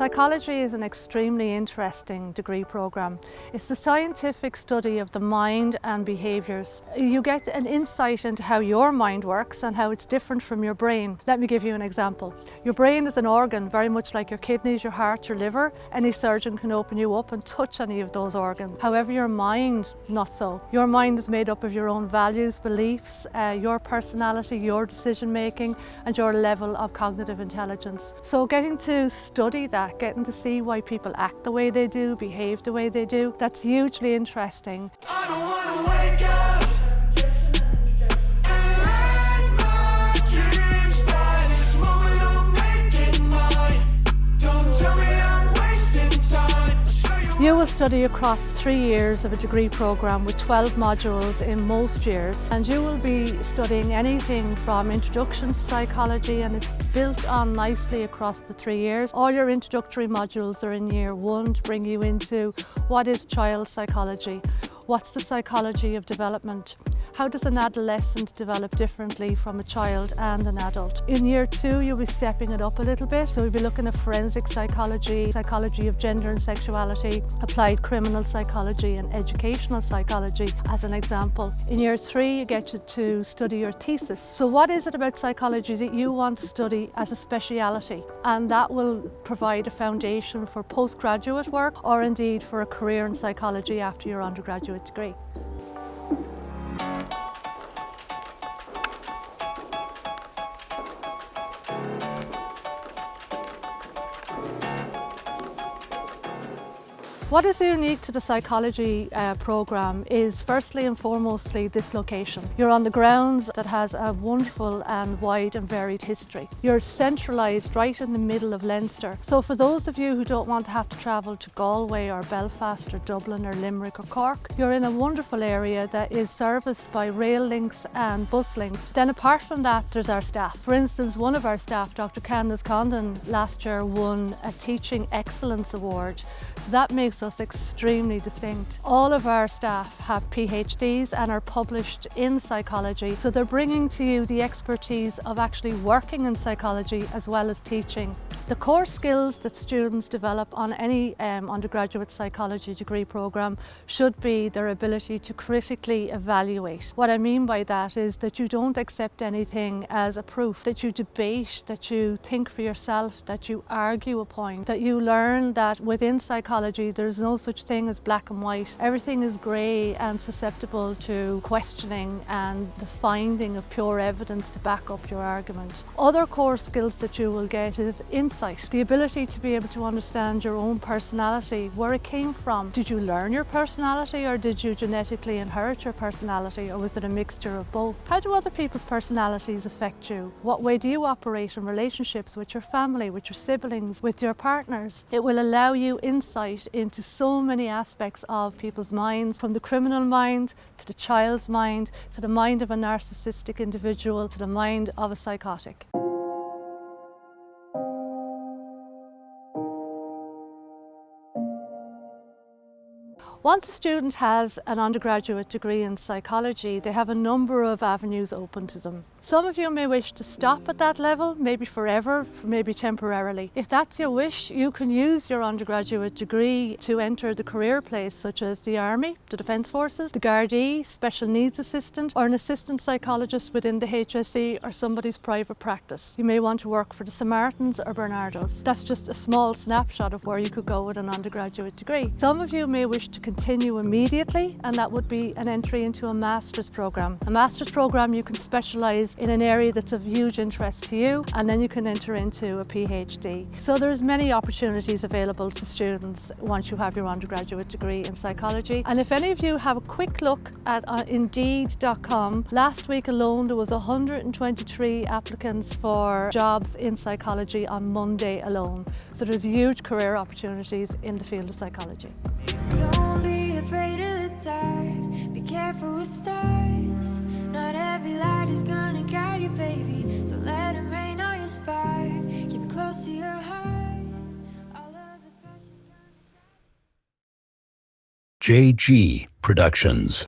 Psychology is an extremely interesting degree programme. It's the scientific study of the mind and behaviours. You get an insight into how your mind works and how it's different from your brain. Let me give you an example. Your brain is an organ very much like your kidneys, your heart, your liver. Any surgeon can open you up and touch any of those organs. However, your mind, not so. Your mind is made up of your own values, beliefs, your personality, your decision making and your level of cognitive intelligence. So getting to study that, getting to see why people act the way they do, behave the way they do, that's hugely interesting. I don't wanna wake up and let my dreams die. This moment I'll make it mine. Don't tell me I'm wasting time. I'll show you. You will study across 3 years of a degree programme with 12 modules in most years, and you will be studying anything from introduction to psychology, and it's built on nicely across the 3 years. All your introductory modules are in year 1 to bring you into what is child psychology, what's the psychology of development, how does an adolescent develop differently from a child and an adult. In year 2 you'll be stepping it up a little bit, so we'll be looking at forensic psychology, psychology of gender and sexuality, applied criminal psychology and educational psychology as an example. In year 3 you get to study your thesis. So what is it about psychology that you want to study as a speciality? And that will provide a foundation for postgraduate work or indeed for a career in psychology after your undergraduate degree. What is unique to the psychology programme is firstly and foremostly this location. You're on the grounds that has a wonderful and wide and varied history. You're centralised right in the middle of Leinster. So for those of you who don't want to have to travel to Galway or Belfast or Dublin or Limerick or Cork, you're in a wonderful area that is serviced by rail links and bus links. Then apart from that, there's our staff. For instance, one of our staff, Dr. Candace Condon, last year won a Teaching Excellence Award. So that makes us extremely distinct. All of our staff have PhDs and are published in psychology, so they're bringing to you the expertise of actually working in psychology as well as teaching. The core skills that students develop on any undergraduate psychology degree programme should be their ability to critically evaluate. What I mean by that is that you don't accept anything as a proof, that you debate, that you think for yourself, that you argue a point, that you learn that within psychology there's no such thing as black and white. Everything is grey and susceptible to questioning and the finding of pure evidence to back up your argument. Other core skills that you will get is insight, the ability to be able to understand your own personality, where it came from. Did you learn your personality, or did you genetically inherit your personality, or was it a mixture of both? How do other people's personalities affect you? What way do you operate in relationships with your family, with your siblings, with your partners? It will allow you insight into so many aspects of people's minds, from the criminal mind to the child's mind to the mind of a narcissistic individual to the mind of a psychotic. Once a student has an undergraduate degree in psychology, they have a number of avenues open to them. Some of you may wish to stop at that level, maybe forever, maybe temporarily. If that's your wish, you can use your undergraduate degree to enter the career place such as the Army, the Defence Forces, the Gardaí, Special Needs Assistant, or an assistant psychologist within the HSE or somebody's private practice. You may want to work for the Samaritans or Bernardos. That's just a small snapshot of where you could go with an undergraduate degree. Some of you may wish to continue immediately, and that would be an entry into a master's programme. A master's programme, you can specialise in an area that's of huge interest to you, and then you can enter into a PhD. So there's many opportunities available to students once you have your undergraduate degree in psychology. And if any of you have a quick look at Indeed.com, last week alone there was 123 applicants for jobs in psychology on Monday alone. So there's huge career opportunities in the field of psychology. Don't be afraid of the dark, be careful with stars. Not every light is gonna guide you, baby. Don't let them rain on your spark. Keep it close to your heart. All of the pressure's gonna JG Productions.